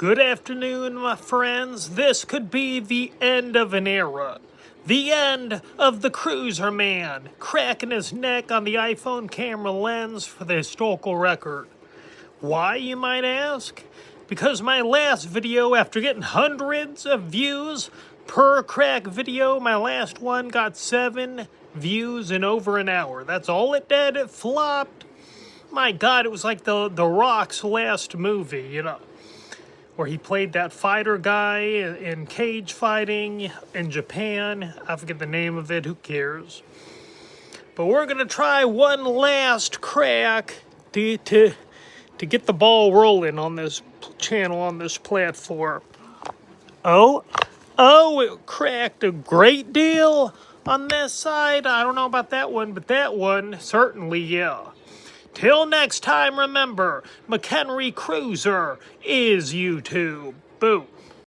Good afternoon, my friends. This could be the end of an era. The end of the cruiser man cracking his neck on the iPhone camera lens for the historical record. Why, you might ask? Because my last video, after getting hundreds of views per crack video, my last one got 7 views in over an hour. That's all it did. It flopped. My God, it was like the Rock's last movie, where he played that fighter guy in cage fighting in Japan. I forget the name of it, who cares? But we're going to try one last crack to get the ball rolling on this channel, on this platform. Oh, it cracked a great deal on this side. I don't know about that one, but that one, certainly, yeah. Till next time, remember, McHenry Cruiser is YouTube. Boom.